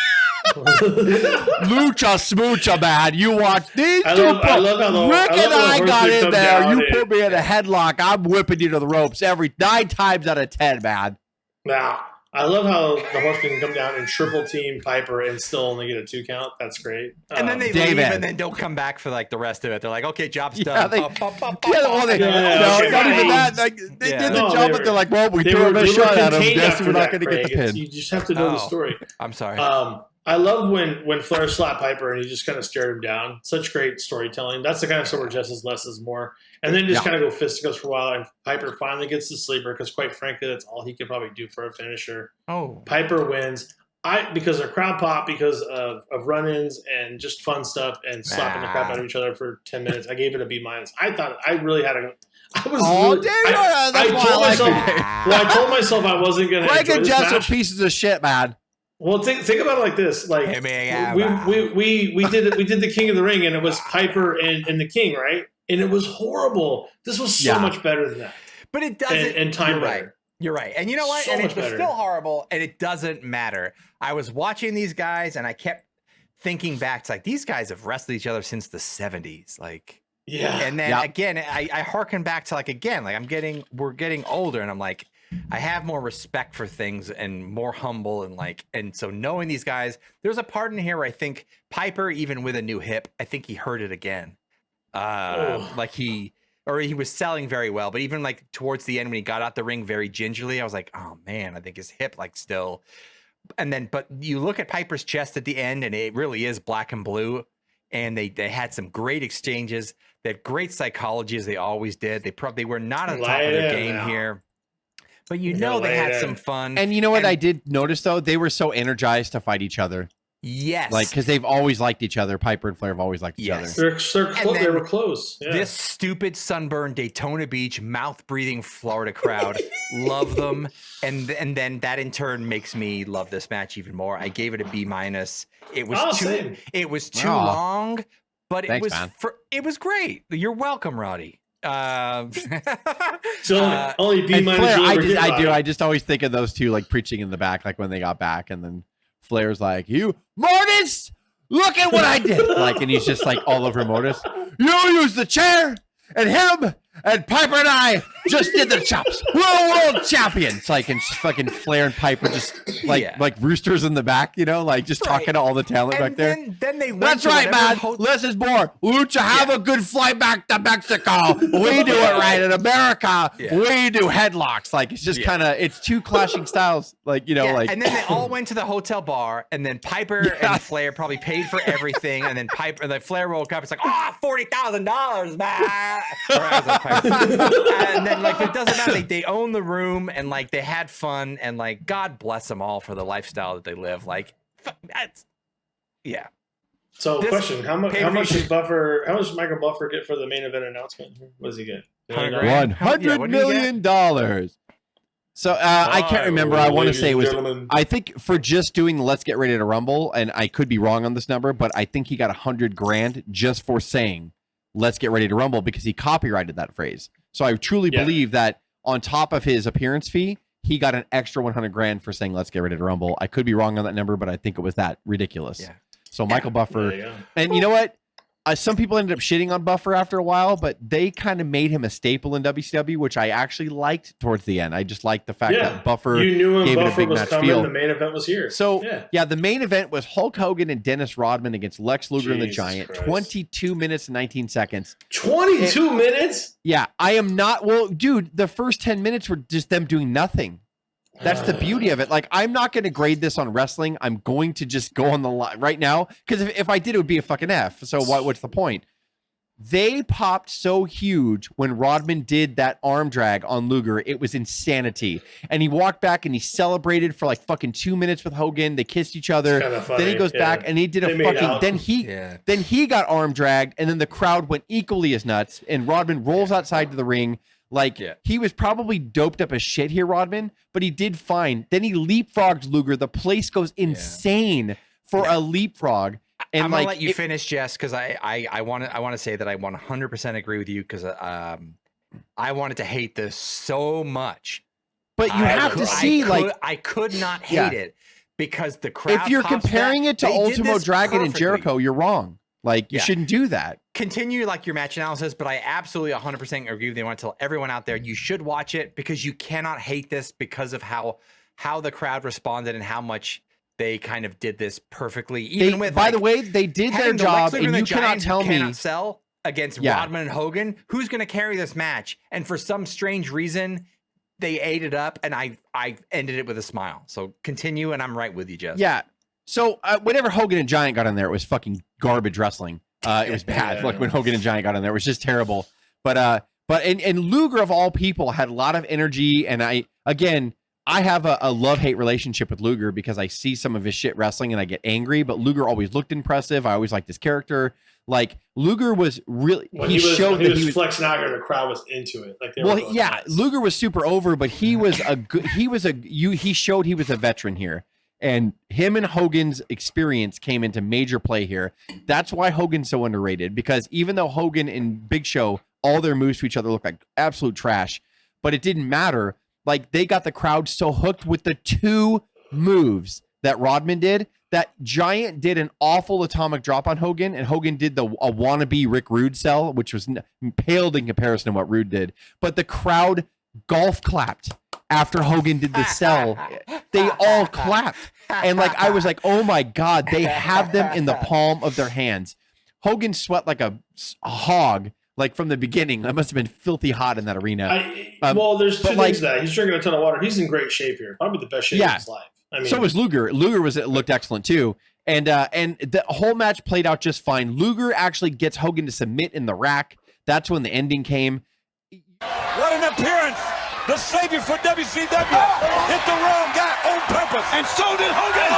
Lucha smoocha, man. You watch these two. I love how Rick and I got in there. You put me in a headlock. I'm whipping you to the ropes every 9 times out of 10, man. Now, I love how the Horsemen can come down and triple team Piper and still only get a 2 count. That's great. And then they leave and then don't come back for like the rest of it. They're like, okay, job's done. Not even that. Like, they did the job, but they're like, well, we threw him a shot at him. Guess we're not going to get the pin. You just have to know the story. I'm sorry. I love when Flair slapped Piper and he just kind of stared him down. Such great storytelling. That's the kind of stuff where just as less is more. And then just kind of go fisticuffs for a while. And Piper finally gets the sleeper because, quite frankly, that's all he could probably do for a finisher. Piper wins. Because of crowd pop, because of run-ins and just fun stuff and slapping the crap out of each other for 10 minutes. I gave it a B-. I really had a. I told myself I wasn't going to. Greg and Jess are pieces of shit, man. Well, think about it like this: like we did the King of the Ring, and it was Piper and the King, right? And it was horrible. This was so much better than that. But it doesn't. And time better. You're right. And you know what? And it was still horrible, and it doesn't matter. I was watching these guys, and I kept thinking back to like these guys have wrestled each other since the 70s, like. Yeah. And then again, I hearken back to like we're getting older, and I'm like. I have more respect for things and more humble and so knowing these guys, there's a part in here where I think Piper, even with a new hip, I think he hurt it again. He was selling very well, but even like towards the end when he got out the ring very gingerly, I was like, oh man, I think his hip like still. And then, but you look at Piper's chest at the end, and it really is black and blue. And they had some great exchanges. They had great psychology as they always did. They were not on top of their game here. But they had some fun. And you know what I did notice, though? They were so energized to fight each other. Yes. Like, because they've always liked each other. Piper and Flair have always liked each other. They were close. Yeah. This stupid sunburned Daytona Beach, mouth-breathing Florida crowd love them. And then that, in turn, makes me love this match even more. I gave it a B-. It was too long, but Thanks, it was great. You're welcome, Roddy. So only B minus. Flair, I just always think of those two like preaching in the back, like when they got back, and then Flair's like, "You, Mortis, look at what I did!" Like, and he's just like all over Mortis. You use the chair, and him, and Piper and I just did the chops. We're world champions. Like, and fucking Flair and Piper just like roosters in the back, you know, like just talking to all the talent back there. Then they went That's right, man. Less is more. Won't you have a good flight back to Mexico? We do it right in America. We do headlocks. Like, it's just kind of, it's two clashing styles. Like, you know, like. And then they all went to the hotel bar, and then Piper and Flair probably paid for everything, and then Flair woke up. It's like, $40,000, man. And then like it doesn't matter. They own the room, and like they had fun, and like God bless them all for the lifestyle that they live. Like, yeah. So, question: How much did Michael Buffer get for the main event announcement? What does he get? $100 million. So I can't remember. I want to say it was. I think for just doing Let's Get Ready to Rumble, and I could be wrong on this number, but I think he got $100,000 just for saying Let's Get Ready to Rumble because he copyrighted that phrase. So I truly believe that on top of his appearance fee, he got an extra $100,000 for saying Let's Get Ready to Rumble. I could be wrong on that number, but I think it was that ridiculous. Yeah. So Michael Buffer, and you know what? Some people ended up shitting on Buffer after a while, but they kind of made him a staple in WCW, which I actually liked towards the end. I just liked the fact that Buffer gave it a big match feel. The main event was here. So, the main event was Hulk Hogan and Dennis Rodman against Lex Luger and the Giant. Christ. 22 minutes and 19 seconds. 22 minutes? Yeah, I am not. Well, dude, the first 10 minutes were just them doing nothing. That's the beauty of it. Like, I'm not going to grade this on wrestling. I'm going to just go on the line right now. Because if I did, it would be a fucking F. So what's the point? They popped so huge when Rodman did that arm drag on Luger. It was insanity. And he walked back and he celebrated for like fucking 2 minutes with Hogan. They kissed each other. Then he goes back and he did a fucking... Then he got arm dragged. And then the crowd went equally as nuts. And Rodman rolls outside to the ring. Like, he was probably doped up as shit here, Rodman, but he did fine. Then he leapfrogged Luger. The place goes insane for a leapfrog. And I'm gonna let you finish, Jess, because I want to say that I 100% agree with you because I wanted to hate this so much. But you have to see, I could not hate it because the crowd. If you're comparing it to Ultimo Dragon and Jericho, you're wrong. Like, you shouldn't do that. Continue like your match analysis, but I absolutely 100% agree with you. I want to tell everyone out there, you should watch it because you cannot hate this because of how the crowd responded and how much they kind of did this perfectly. Even with, by the way, they did their job, and you cannot tell me sell against Rodman and Hogan. Who's going to carry this match? And for some strange reason, they ate it up, and I ended it with a smile. So continue, and I'm right with you, Jess. Yeah. So whenever Hogan and Giant got in there, it was fucking garbage wrestling. It was bad. Like when Hogan and Giant got in there, it was just terrible. But Luger of all people had a lot of energy. And I have a love-hate relationship with Luger because I see some of his shit wrestling and I get angry. But Luger always looked impressive. I always liked his character. Like Luger was really he showed that he was flexing out here. The crowd was into it. Like Luger was super over, but he was he showed he was a veteran here. And him and Hogan's experience came into major play here. That's why Hogan's so underrated, because even though Hogan and Big Show, all their moves to each other look like absolute trash, but it didn't matter. Like, they got the crowd so hooked with the two moves that Rodman did, that Giant did an awful atomic drop on Hogan, and Hogan did a wannabe Rick Rude sell, which was paled in comparison to what Rude did. But the crowd golf clapped after Hogan did the sell. They all clapped. And like, I was like, oh my God, they have them in the palm of their hands. Hogan sweat like a hog, like from the beginning. That must have been filthy hot in that arena. There's two things to that. He's drinking a ton of water. He's in great shape here. Probably the best shape of his life. I mean, so was Luger. Luger looked excellent too. And the whole match played out just fine. Luger actually gets Hogan to submit in the rack. That's when the ending came. What an appearance! The savior for WCW hit the wrong guy on purpose. And so did Hogan.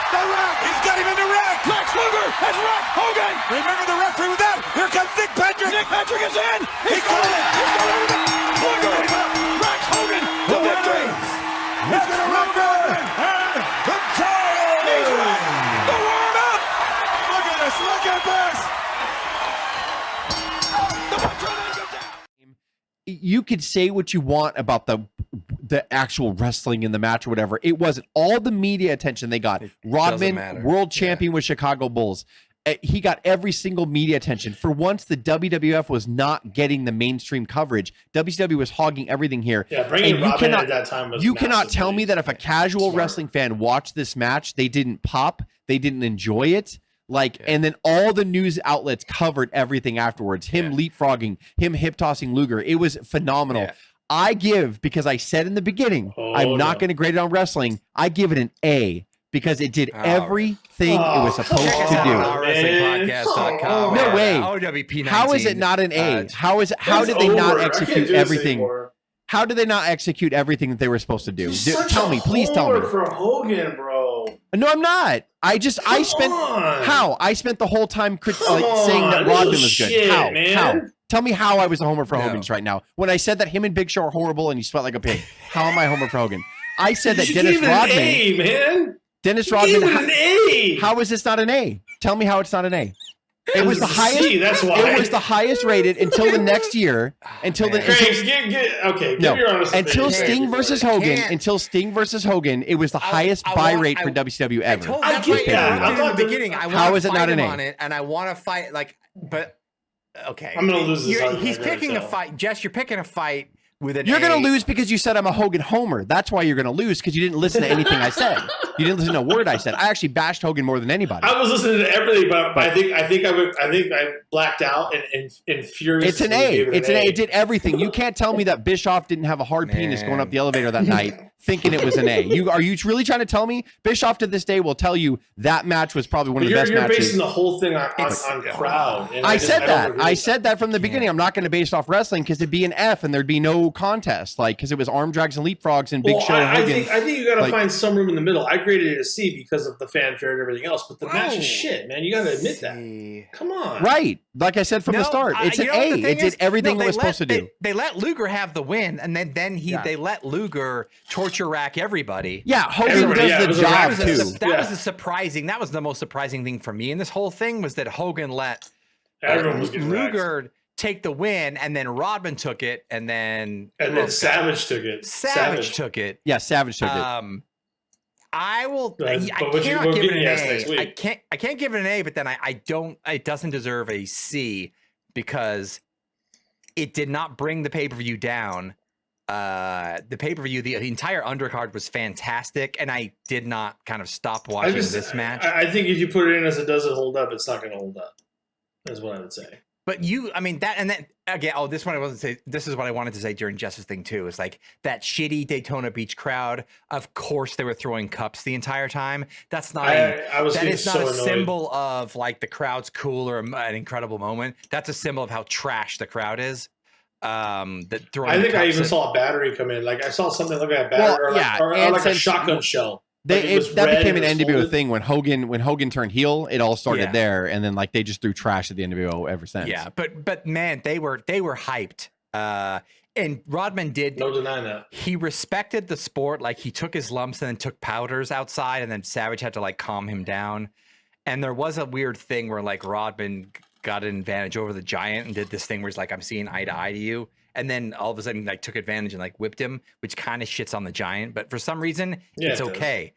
The rack. He's got him in the rack. Lex Luger has racked Hogan. Remember the referee with that? Here comes Nick Patrick. Nick Patrick is in. He's got it. Luger racks Hogan. The victory. He's going to rock Hogan. And the Giant. He's right. The warm up. Look at this. Look at this. you could say what you want about the actual wrestling in the match or whatever. It wasn't all the media attention they got. Rodman, world champion with Chicago Bulls. He got every single media attention. For once, the WWF was not getting the mainstream coverage. WCW was hogging everything here. Yeah, bringing Rodman at that time was You cannot tell me that if a casual wrestling fan watched this match, they didn't pop, they didn't enjoy it. And then all the news outlets covered everything afterwards. Him leapfrogging, him hip tossing Luger. It was phenomenal. Yeah. I give, because I said in the beginning, I'm not going to grade it on wrestling. I give it an A because it did everything it was supposed to do. No way. O.W.P. How is it not an A? How did they not execute everything? How did they not execute everything that they were supposed to do? Tell me, please tell me. For Hogan, bro. No, I'm not. I spent the whole time saying that Rodman was good. Shit, How? Man. How? Tell me how I was a homer for Hogan right now. When I said that him and Big Show are horrible and you sweat like a pig. How am I a homer for Hogan? I said that Dennis Rodman. An A, man. Dennis Rodman. An A. How is this not an A? Tell me how it's not an A. It was the highest. C, that's why. It was the highest rated until the next year. Until the until Sting versus Hogan. Until Sting versus Hogan, it was the highest buy rate for WCW ever. I get that. In the beginning, how is it not an A? On it, and I want to fight but okay. I'm gonna lose this. He's picking a fight, Jess. You're picking a fight with an. You're gonna lose because you said I'm a Hogan homer. That's why you're gonna lose, because you didn't listen to anything I said. You didn't listen to a word I said. I actually bashed Hogan more than anybody. I was listening to everything, but I think I blacked out and furious. It's an A. It's an A. It did everything. You can't tell me that Bischoff didn't have a hard penis going up the elevator that night, thinking it was an A. Are you really trying to tell me? Bischoff to this day will tell you that match was probably one of the best matches. You're basing the whole thing on crowd. I said that. I said that from the beginning. I'm not going to base off wrestling because it'd be an F and there'd be no contest, because it was arm drags and leapfrogs and Big Show. I think you got to find some room in the middle. I graded it a C because of the fanfare and everything else, but the match is shit, man. You got to admit that. Come on. Right. Like I said from the start, it's an A. It did everything it was supposed to do. They let Luger have the win, and then they let Luger torture rack everybody. Yeah, Hogan does the job too. That was the most surprising thing for me in this whole thing was that Hogan let Luger take the win, and then Rodman took it, and then Savage took it. Savage took it. Yeah, Savage took it. I will. I cannot give it an A. I can't give it an A, but then I don't. It doesn't deserve a C because it did not bring the pay-per-view down. The pay-per-view, the entire undercard was fantastic, and I did not kind of stop watching this match. I think if you put it in as it doesn't hold up, it's not going to hold up. Is what I would say. But again. Oh, this one I wasn't say. This is what I wanted to say during Jess's thing too. Is like that shitty Daytona Beach crowd. Of course, they were throwing cups the entire time. That's not. That is not a symbol of like the crowd's cool or an incredible moment. That's a symbol of how trash the crowd is. That throwing. I think I even saw a battery come in. Like I saw something look like a battery or like a shotgun shell. That became an NWO thing when Hogan turned heel. It all started there, and then they just threw trash at the NWO ever since. Yeah, but man, they were hyped. And Rodman did. No denying that. He respected the sport. Like he took his lumps and then took powders outside, and then Savage had to calm him down. And there was a weird thing where Rodman got an advantage over the Giant and did this thing where he's like, "I'm seeing eye to eye to you." And then all of a sudden, took advantage and whipped him, which kind of shits on the Giant. But for some reason, it's okay.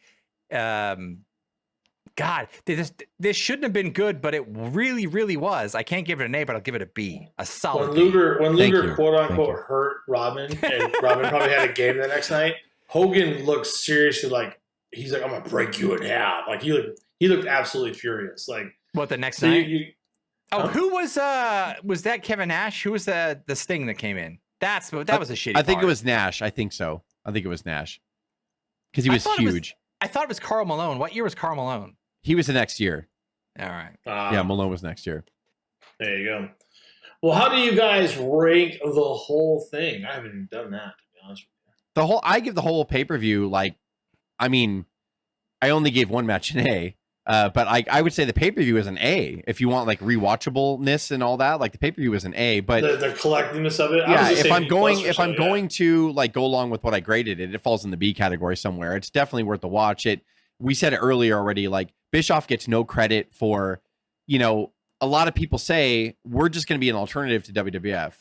God, this shouldn't have been good, but it really, really was. I can't give it an A, but I'll give it a B, a solid. When Luger quote unquote hurt Rodman, and Rodman probably had a game the next night, Hogan looked seriously he's like, "I'm gonna break you in half." He looked absolutely furious. What the next night? Who was that Kevin Nash? Who was the Sting that came in? That was a shitty. I think it was Nash. I think so. I think it was Nash because he was huge. I thought it was Karl Malone. What year was Karl Malone? He was the next year. All right. Yeah, Malone was next year. There you go. Well, how do you guys rank the whole thing? I haven't even done that, to be honest with you. I give the whole pay-per-view I only gave one match an A. But I would say the pay-per-view is an A if you want rewatchableness and all that. The pay-per-view is an A, but the collectingness of it. Yeah, if I'm going to go along with what I graded it, it falls in the B category somewhere. It's definitely worth the watch. We said it earlier already. Bischoff gets no credit for, a lot of people say we're just going to be an alternative to WWF,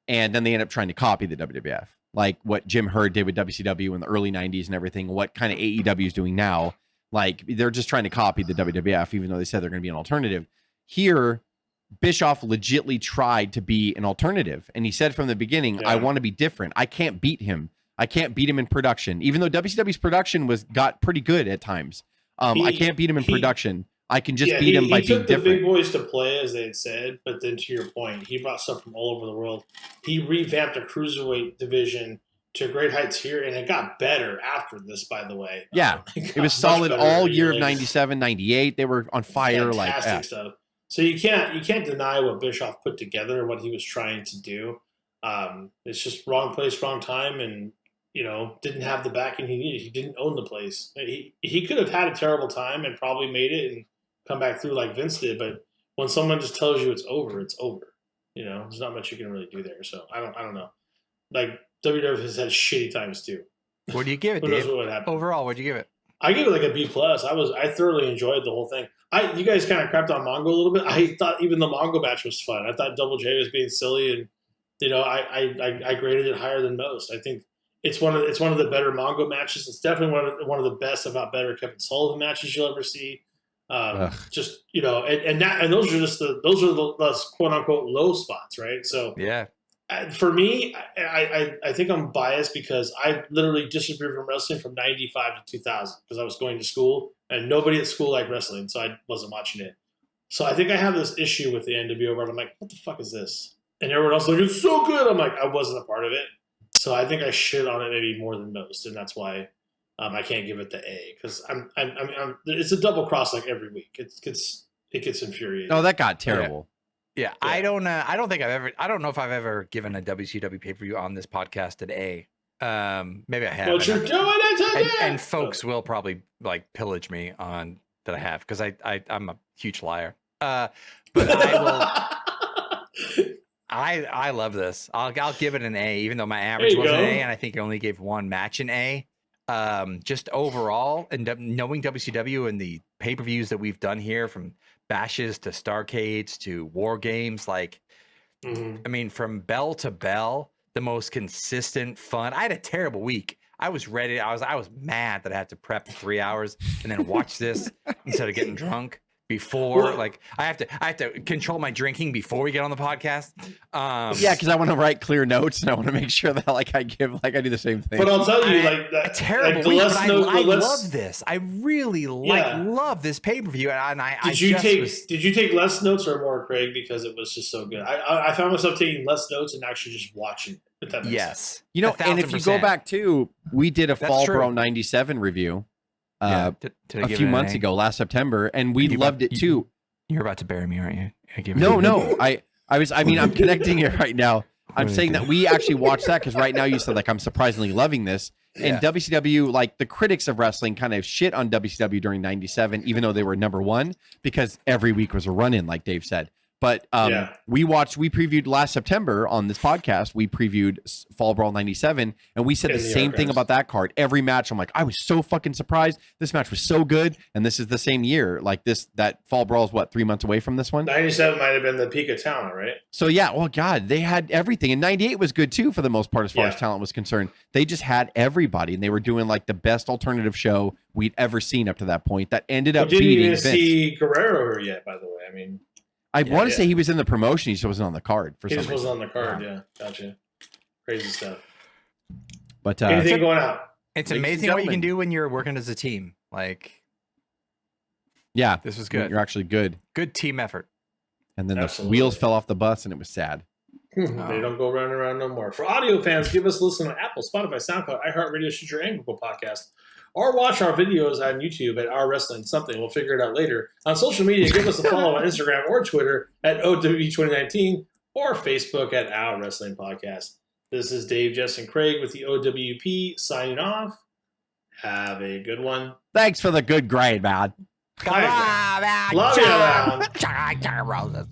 and then they end up trying to copy the WWF, like what Jim Herd did with WCW in the early 90s and everything, what kind of AEW is doing now. Like, they're just trying to copy the WWF, even though they said they're going to be an alternative. Here, Bischoff legitly tried to be an alternative, and he said from the beginning, I want to be different. I can't beat him. I can't beat him in production, even though WCW's production got pretty good at times. I can't beat him in production. I can just beat him by being different. He took the big boys to play, as they had said, but then to your point, he brought stuff from all over the world. He revamped a cruiserweight division to great heights here, and it got better after this, by the way. Yeah, it was solid all year of 97, 98. They were on fire. Fantastic stuff. So you can't deny what Bischoff put together and what he was trying to do. It's just wrong place, wrong time, and didn't have the backing he needed. He didn't own the place. He could have had a terrible time and probably made it and come back through like Vince did. But when someone just tells you it's over, it's over. There's not much you can really do there. So I don't know. Like, WWF has had shitty times too. What do you give it, Who Dave? knows what would happen? Overall, what'd you give it? I give it like a B+. I thoroughly enjoyed the whole thing. You guys kind of crapped on Mongo a little bit. I thought even the Mongo match was fun. I thought Double J was being silly, and I graded it higher than most. I think it's one of the better Mongo matches. It's definitely one of the best, if not better, Kevin Sullivan matches you'll ever see. And those are just the quote unquote low spots, right? So yeah. For me, I think I'm biased because I literally disappeared from wrestling from 95 to 2000 because I was going to school and nobody at school liked wrestling, so I wasn't watching it. So I think I have this issue with the NWO where I'm like, what the fuck is this? And everyone else is like, it's so good. I'm like, I wasn't a part of it. So I think I shit on it maybe more than most, and that's why I can't give it the A because I'm it's a double cross like every week. It gets infuriating. Oh, that got terrible. Yeah. I don't know if I've ever given a WCW pay-per-view on this podcast an A. Maybe I have. What you're doing it and folks will probably like pillage me on that I have because I'm a huge liar. But I will. I love this. I'll give it an A, even though my average was an A, and I think I only gave one match an A. Just overall, and knowing WCW and the pay-per-views that we've done here, from bashes to Starcades to War Games, I mean, from bell to bell, the most consistent fun. I had a terrible week. I was ready. I was mad that I had to prep 3 hours and then watch this instead of getting drunk before. I have to control my drinking before we get on the podcast. Yeah, because I want to write clear notes and I want to make sure that I do the same thing. But I'll tell you, a terrible week. But I love this. I really love this pay-per-view. And did you take less notes or more, Craig? Because it was just so good. I found myself taking less notes and actually just watching it. If that makes sense. And if you go back to, we did a Fall Brawl 97 review. A few months ago, last September, and we loved it too. You're about to bury me, aren't you? No. I'm connecting it right now. I'm saying that we actually watched that because right now you said I'm surprisingly loving this. And WCW, the critics of wrestling kind of shit on WCW during 97, even though they were number one, because every week was a run-in, like Dave said. But we previewed last September on this podcast. We previewed Fall Brawl 97, and we said the same thing about that card. Every match, I'm like, I was so fucking surprised. This match was so good, and this is the same year. That Fall Brawl is 3 months away from this one? 97 might have been the peak of talent, right? So yeah, well, God, they had everything, and 98 was good too for the most part as far as talent was concerned. They just had everybody, and they were doing the best alternative show we'd ever seen up to that point. That ended up beating Vince. Didn't even see Guerrero yet, by the way. I mean. I want to say he was in the promotion. He just wasn't on the card for some reason. He just wasn't on the card, yeah. Gotcha. Crazy stuff. But anything going out? It's amazing what you can do when you're working as a team. Yeah. This was good. You're actually good. Good team effort. And then the wheels fell off the bus and it was sad. They don't go round and round no more. For audio fans, give us a listen on Apple, Spotify, SoundCloud, iHeartRadio, Stitcher, and Google Podcast. Or watch our videos on YouTube at Our Wrestling Something. We'll figure it out later. On social media, give us a follow on Instagram or Twitter at O.W.P 2019 or Facebook at Our Wrestling Podcast. This is Dave, Jess, and Craig with the O.W.P signing off. Have a good one. Thanks for the good grade, man. Come on, man. Love you, man.